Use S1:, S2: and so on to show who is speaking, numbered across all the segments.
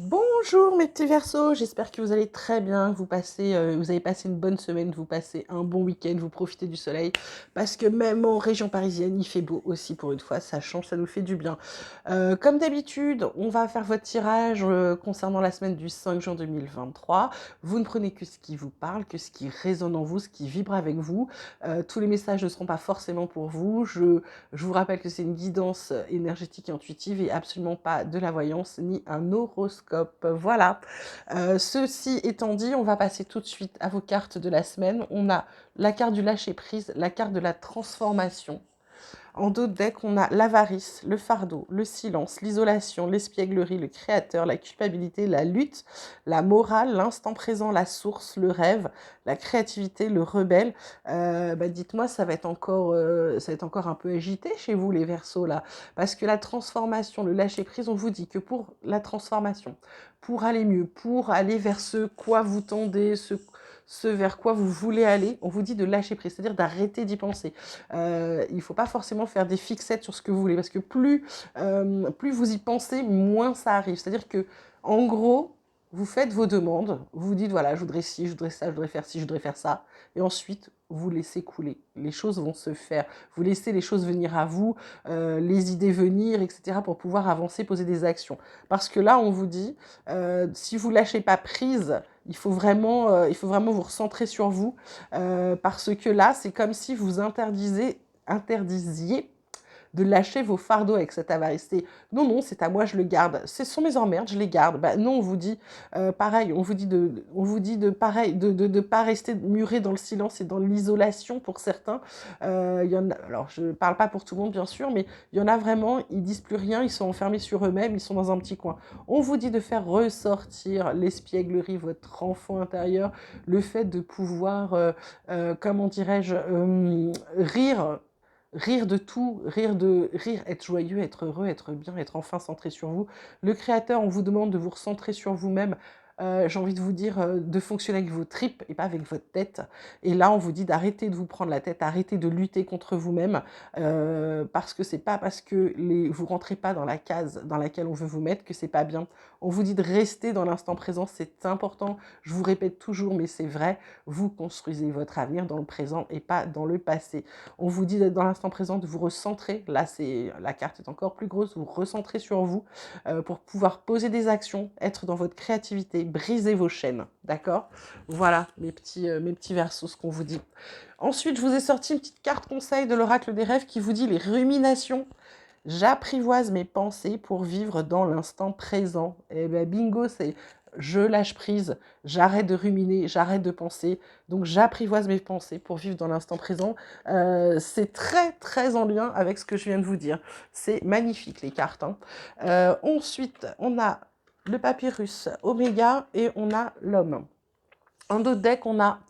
S1: Bonjour mes petits Verseaux, j'espère que vous allez très bien, que vous avez passé une bonne semaine, vous passez un bon week-end, vous profitez du soleil, parce que même en région parisienne, il fait beau aussi pour une fois, ça change, ça nous fait du bien. Comme d'habitude, on va faire votre tirage concernant la semaine du 5 juin 2023. Vous ne prenez que ce qui vous parle, que ce qui résonne en vous, ce qui vibre avec vous. Tous les messages ne seront pas forcément pour vous. Je vous rappelle que c'est une guidance énergétique et intuitive et absolument pas de la voyance ni un horoscope. Voilà. Ceci étant dit, on va passer tout de suite à vos cartes de la semaine. On a la carte du lâcher-prise, la carte de la transformation. En dos de deck, on a l'avarice, le fardeau, le silence, l'isolation, l'espièglerie, le créateur, la culpabilité, la lutte, la morale, l'instant présent, la source, le rêve, la créativité, le rebelle. Dites-moi, ça va être encore un peu agité chez vous, les Verseaux, là. Parce que la transformation, le lâcher-prise, on vous dit que pour la transformation, pour aller mieux, pour aller vers ce quoi vous tendez, ce vers quoi vous voulez aller, on vous dit de lâcher prise, c'est-à-dire d'arrêter d'y penser. Il ne faut pas forcément faire des fixettes sur ce que vous voulez, parce que plus vous y pensez, moins ça arrive. C'est-à-dire que, en gros, vous faites vos demandes, vous dites, voilà, je voudrais ci, je voudrais ça, je voudrais faire ci, je voudrais faire ça, et ensuite, vous laissez couler. Les choses vont se faire. Vous laissez les choses venir à vous, les idées venir, etc., pour pouvoir avancer, poser des actions. Parce que là, on vous dit, si vous lâchez pas prise, il faut vraiment vous recentrer sur vous, parce que là, c'est comme si vous interdisiez de lâcher vos fardeaux avec cette avarice. Non, non, c'est à moi, je le garde. Ce sont mes emmerdes, je les garde. Bah, non, on vous dit pareil, pareil, de pas rester muré dans le silence et dans l'isolation pour certains. Alors, je ne parle pas pour tout le monde, bien sûr, mais il y en a vraiment, ils disent plus rien, ils sont enfermés sur eux-mêmes, ils sont dans un petit coin. On vous dit de faire ressortir l'espièglerie, votre enfant intérieur, le fait de pouvoir, comment dirais-je, rire de tout, rire, être joyeux, être heureux, être bien, être enfin centré sur vous. Le créateur, on vous demande de vous recentrer sur vous-même. J'ai envie de vous dire de fonctionner avec vos tripes et pas avec votre tête. Et là, on vous dit d'arrêter de vous prendre la tête, arrêter de lutter contre vous-même, parce que c'est pas parce que vous rentrez pas dans la case dans laquelle on veut vous mettre que c'est pas bien. On vous dit de rester dans l'instant présent, c'est important. Je vous répète toujours, mais c'est vrai. Vous construisez votre avenir dans le présent et pas dans le passé. On vous dit d'être dans l'instant présent, de vous recentrer. Là, la carte est encore plus grosse. Vous recentrer sur vous pour pouvoir poser des actions, être dans votre créativité, briser vos chaînes. D'accord? Voilà, mes petits versos, ce qu'on vous dit. Ensuite, je vous ai sorti une petite carte conseil de l'oracle des rêves qui vous dit les ruminations. J'apprivoise mes pensées pour vivre dans l'instant présent. Et ben bingo, c'est je lâche prise, j'arrête de ruminer, j'arrête de penser, donc j'apprivoise mes pensées pour vivre dans l'instant présent. C'est très très en lien avec ce que je viens de vous dire. C'est magnifique les cartes. Hein. Ensuite, on a le papyrus Oméga et on a l'homme. En d'autres decks, on a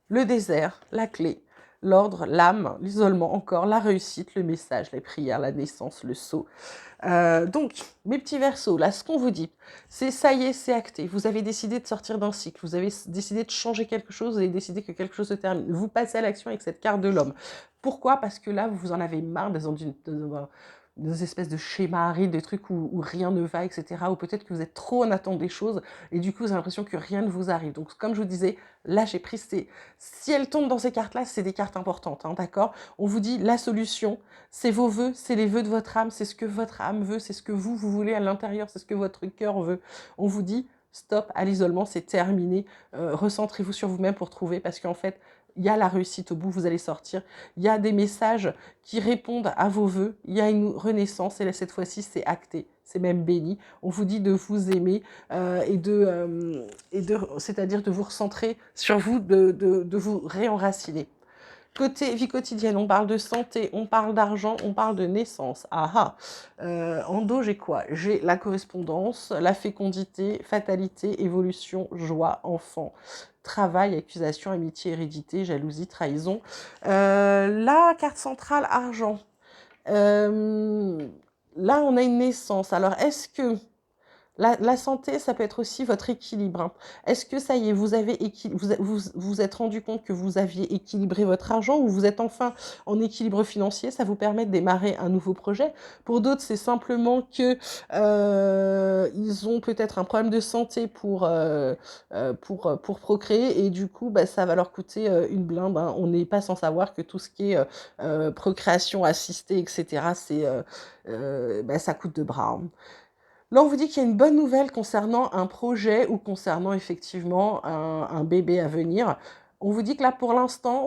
S1: le désert, la clé, l'ordre, l'âme, l'isolement encore, la réussite, le message, les prières, la naissance, le sceau. Donc, mes petits Verseaux, là, ce qu'on vous dit, c'est ça y est, c'est acté. Vous avez décidé de sortir d'un cycle, vous avez décidé de changer quelque chose, vous avez décidé que quelque chose se termine. Vous passez à l'action avec cette carte de l'homme. Pourquoi? Parce que là, vous en avez marre d'être dans des espèces de schémas arides, des trucs où rien ne va, etc. Ou peut-être que vous êtes trop en attente des choses et du coup, vous avez l'impression que rien ne vous arrive. Donc, comme je vous disais, lâchez prise. Si elles tombent dans ces cartes-là, c'est des cartes importantes, hein, d'accord? On vous dit la solution, c'est vos vœux, c'est les vœux de votre âme, c'est ce que votre âme veut, c'est ce que vous voulez à l'intérieur, c'est ce que votre cœur veut. On vous dit stop à l'isolement, c'est terminé. Recentrez-vous sur vous-même pour trouver, parce qu'en fait, il y a la réussite au bout, vous allez sortir. Il y a des messages qui répondent à vos vœux. Il y a une renaissance et là, cette fois-ci, c'est acté. C'est même béni. On vous dit de vous aimer c'est-à-dire de vous recentrer sur vous, de vous réenraciner. Côté vie quotidienne, on parle de santé, on parle d'argent, on parle de naissance. Ah ah. En dos, j'ai quoi? J'ai la correspondance, la fécondité, fatalité, évolution, joie, enfant, travail, accusation, amitié, hérédité, jalousie, trahison. La carte centrale, argent. Euh, Là, on a une naissance. Alors, est-ce que La santé, ça peut être aussi votre équilibre, hein. Est-ce que ça y est, vous avez vous êtes rendu compte que vous aviez équilibré votre argent ou vous êtes enfin en équilibre financier? Ça vous permet de démarrer un nouveau projet. Pour d'autres, c'est simplement que ils ont peut-être un problème de santé pour procréer et du coup, bah, ça va leur coûter une blinde, hein. On n'est pas sans savoir que tout ce qui est procréation assistée, etc., bah, ça coûte de bras, hein. Là, on vous dit qu'il y a une bonne nouvelle concernant un projet ou concernant effectivement un bébé à venir. On vous dit que là, pour l'instant,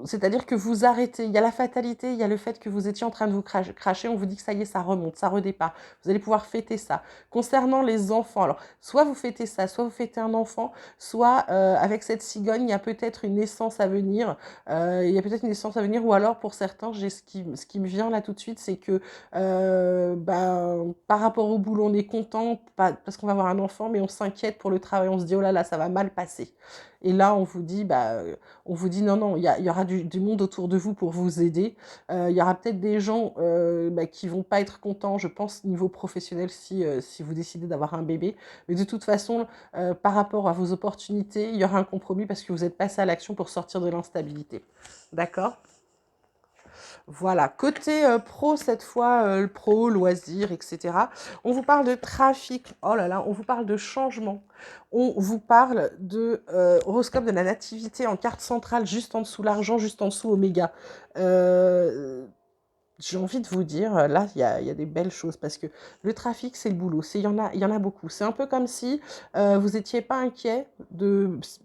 S1: c'est-à-dire que vous arrêtez. Il y a la fatalité, il y a le fait que vous étiez en train de vous cracher. On vous dit que ça y est, ça remonte, ça redépart. Vous allez pouvoir fêter ça. Concernant les enfants, alors, soit vous fêtez ça, soit vous fêtez un enfant, soit avec cette cigogne, il y a peut-être une naissance à venir. Il y a peut-être une naissance à venir, ou alors pour certains, j'ai ce qui me vient là tout de suite, c'est que ben, par rapport au boulot, on est content parce qu'on va avoir un enfant, mais on s'inquiète pour le travail. On se dit, oh là là, ça va mal passer. Et là, on vous dit, bah, non, non, il y aura du monde autour de vous pour vous aider. Il y aura peut-être des gens bah, qui vont pas être contents, je pense, niveau professionnel, si vous décidez d'avoir un bébé. Mais de toute façon, par rapport à vos opportunités, il y aura un compromis parce que vous êtes passé à l'action pour sortir de l'instabilité. D'accord? Voilà, côté pro cette fois, pro, loisirs, etc. On vous parle de trafic, oh là là, on vous parle de changement. On vous parle de horoscope de la nativité en carte centrale, juste en dessous l'argent, juste en dessous Oméga. Euh, j'ai envie de vous dire, là, il y a des belles choses parce que le trafic, c'est le boulot. Il y en a beaucoup. C'est un peu comme si vous n'étiez pas inquiet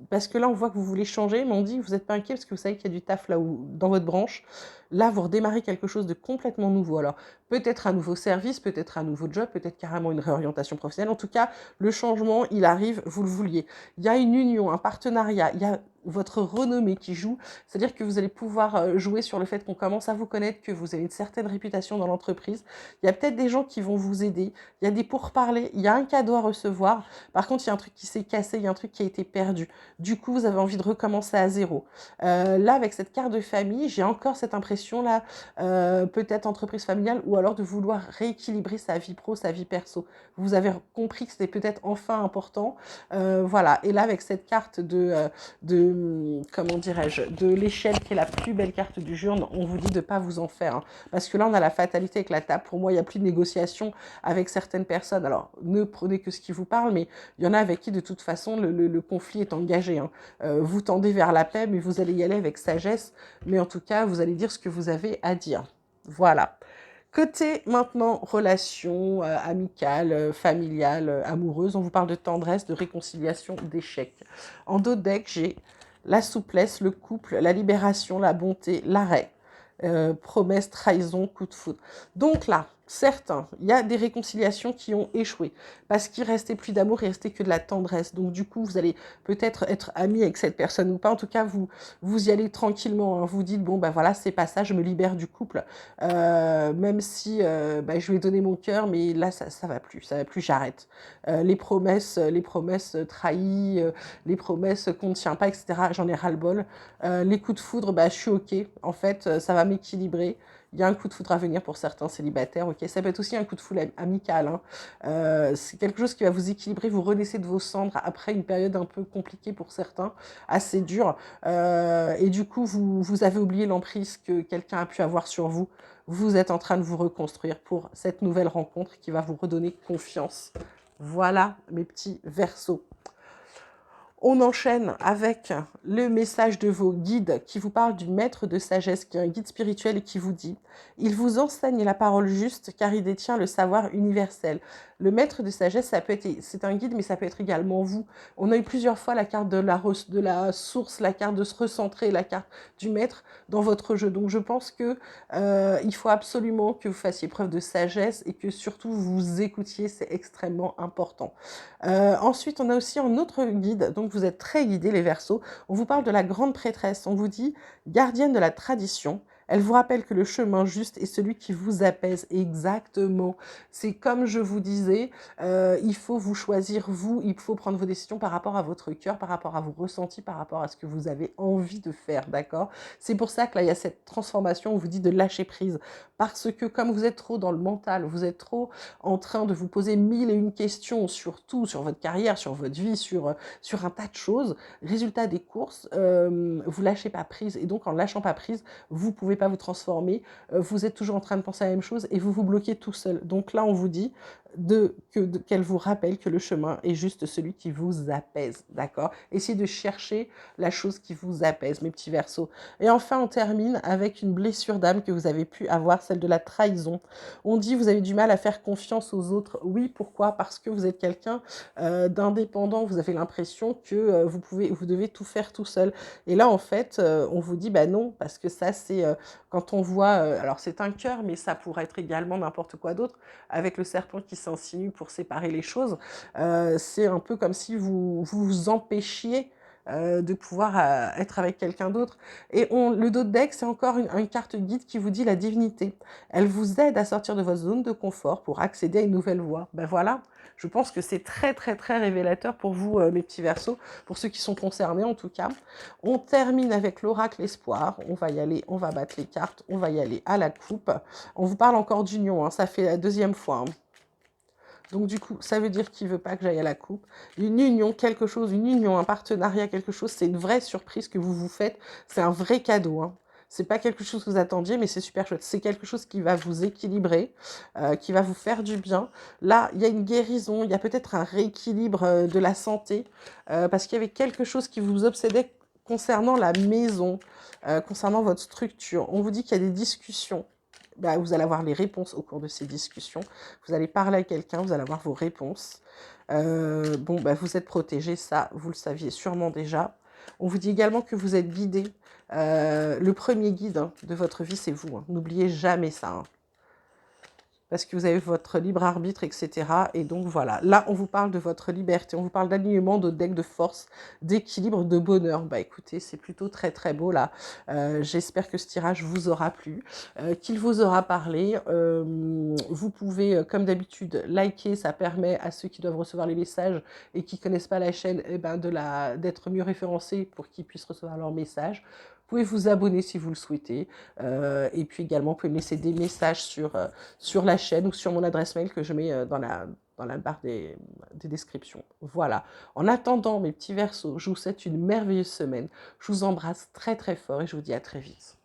S1: parce que là, on voit que vous voulez changer, mais on dit que vous n'êtes pas inquiet parce que vous savez qu'il y a du taf là où, dans votre branche. Là, vous redémarrez quelque chose de complètement nouveau. Alors, peut-être un nouveau service, peut-être un nouveau job, peut-être carrément une réorientation professionnelle. En tout cas, le changement, il arrive, vous le vouliez. Il y a une union, un partenariat, il y a votre renommée qui joue, c'est-à-dire que vous allez pouvoir jouer sur le fait qu'on commence à vous connaître, que vous avez une certaine réputation dans l'entreprise. Il y a peut-être des gens qui vont vous aider, il y a des pourparlers, il y a un cadeau à recevoir. Par contre, il y a un truc qui s'est cassé, il y a un truc qui a été perdu. Du coup, vous avez envie de recommencer à zéro. Là, avec cette carte de famille, j'ai encore cette impression-là, peut-être entreprise familiale, ou alors de vouloir rééquilibrer sa vie pro, sa vie perso. Vous avez compris que c'était peut-être enfin important. Voilà. Et là, avec cette carte comment dirais-je, de l'échelle qui est la plus belle carte du jeu, on vous dit de ne pas vous en faire, hein. Parce que là, on a la fatalité avec la table. Pour moi, il n'y a plus de négociation avec certaines personnes. Alors, ne prenez que ce qui vous parle, mais il y en a avec qui, de toute façon, le conflit est engagé, hein. Vous tendez vers la paix, mais vous allez y aller avec sagesse. Mais en tout cas, vous allez dire ce que vous avez à dire. Voilà. Côté maintenant relation amicale, familiale, amoureuse, on vous parle de tendresse, de réconciliation, d'échec. En dos de deck, j'ai la souplesse, le couple, la libération, la bonté, l'arrêt, promesse, trahison, coup de foudre. Donc là, certains, il y a des réconciliations qui ont échoué parce qu'il restait plus d'amour, il restait que de la tendresse. Donc du coup, vous allez peut-être être amis avec cette personne ou pas. En tout cas, vous y allez tranquillement, hein. Vous dites bon ben voilà, c'est pas ça, je me libère du couple, même si ben, je lui ai donné mon cœur, mais là ça va plus, j'arrête. Les promesses trahies, les promesses qu'on ne tient pas, etc. J'en ai ras-le-bol. Les coups de foudre, bah, je suis ok. En fait, ça va m'équilibrer. Il y a un coup de foudre à venir pour certains célibataires, ok. Ça peut être aussi un coup de foudre amical, hein. C'est quelque chose qui va vous équilibrer, vous renaissez de vos cendres après une période un peu compliquée pour certains, assez dure. Et du coup, vous avez oublié l'emprise que quelqu'un a pu avoir sur vous. Vous êtes en train de vous reconstruire pour cette nouvelle rencontre qui va vous redonner confiance. Voilà mes petits versos. On enchaîne avec le message de vos guides qui vous parle du maître de sagesse, qui est un guide spirituel et qui vous dit « Il vous enseigne la parole juste car il détient le savoir universel. » Le maître de sagesse, c'est un guide, mais ça peut être également vous. On a eu plusieurs fois la carte de la source, la carte de se recentrer, la carte du maître dans votre jeu. Donc je pense que il faut absolument que vous fassiez preuve de sagesse et que surtout vous écoutiez, c'est extrêmement important. Ensuite, on a aussi un autre guide, donc vous êtes très guidés les Verseaux. On vous parle de la grande prêtresse, on vous dit gardienne de la tradition, Elle vous rappelle que le chemin juste est celui qui vous apaise. Exactement. C'est comme je vous disais, il faut vous choisir vous, il faut prendre vos décisions par rapport à votre cœur, par rapport à vos ressentis, par rapport à ce que vous avez envie de faire, d'accord? C'est pour ça que là, il y a cette transformation, on vous dit de lâcher prise. Parce que comme vous êtes trop dans le mental, vous êtes trop en train de vous poser mille et une questions sur tout, sur votre carrière, sur votre vie, sur un tas de choses. Résultat des courses, vous lâchez pas prise. Et donc, en lâchant pas prise, vous pouvez pas vous transformer. Vous êtes toujours en train de penser à la même chose et vous vous bloquez tout seul. Donc là, on vous dit qu'elle vous rappelle que le chemin est juste celui qui vous apaise, d'accord? Essayez de chercher la chose qui vous apaise, mes petits versos. Et enfin, on termine avec une blessure d'âme que vous avez pu avoir, celle de la trahison. On dit vous avez du mal à faire confiance aux autres. Oui, pourquoi? Parce que vous êtes quelqu'un d'indépendant. Vous avez l'impression que vous devez tout faire tout seul. Et là, en fait, on vous dit bah non, parce que ça, c'est quand on voit, alors c'est un cœur, mais ça pourrait être également n'importe quoi d'autre, avec le serpent qui s'insinue pour séparer les choses. C'est un peu comme si vous empêchiez de pouvoir être avec quelqu'un d'autre. Et le dos de deck, c'est encore une carte guide qui vous dit la divinité. Elle vous aide à sortir de votre zone de confort pour accéder à une nouvelle voie. Ben voilà, je pense que c'est très très très révélateur pour vous, mes petits versos, pour ceux qui sont concernés en tout cas. On termine avec l'oracle espoir. On va y aller, on va battre les cartes, on va y aller à la coupe. On vous parle encore d'union, hein, ça fait la deuxième fois. Hein. Donc du coup, ça veut dire qu'il ne veut pas que j'aille à la coupe. Une union, quelque chose, une union, un partenariat, quelque chose, c'est une vraie surprise que vous vous faites. C'est un vrai cadeau. Hein. C'est pas quelque chose que vous attendiez, mais c'est super chouette. C'est quelque chose qui va vous équilibrer, qui va vous faire du bien. Là, il y a une guérison, il y a peut-être un rééquilibre de la santé, parce qu'il y avait quelque chose qui vous obsédait concernant la maison, concernant votre structure. On vous dit qu'il y a des discussions. Bah, vous allez avoir les réponses au cours de ces discussions. Vous allez parler à quelqu'un, vous allez avoir vos réponses. Bon, bah, vous êtes protégé, ça, vous le saviez sûrement déjà. On vous dit également que vous êtes guidé. Le premier guide hein, de votre vie, c'est vous. Hein. N'oubliez jamais ça. Hein. Parce que vous avez votre libre arbitre, etc. Et donc voilà, là on vous parle de votre liberté, on vous parle d'alignement, de deck, de force, d'équilibre, de bonheur. Bah écoutez, c'est plutôt très très beau là. J'espère que ce tirage vous aura plu, qu'il vous aura parlé. Vous pouvez, comme d'habitude, liker, ça permet à ceux qui doivent recevoir les messages et qui ne connaissent pas la chaîne, eh ben, d'être mieux référencés pour qu'ils puissent recevoir leurs messages. Vous pouvez vous abonner si vous le souhaitez. Et puis également, vous pouvez me laisser des messages sur la chaîne ou sur mon adresse mail que je mets dans la barre des descriptions. Voilà. En attendant, mes petits versos, je vous souhaite une merveilleuse semaine. Je vous embrasse très très fort et je vous dis à très vite.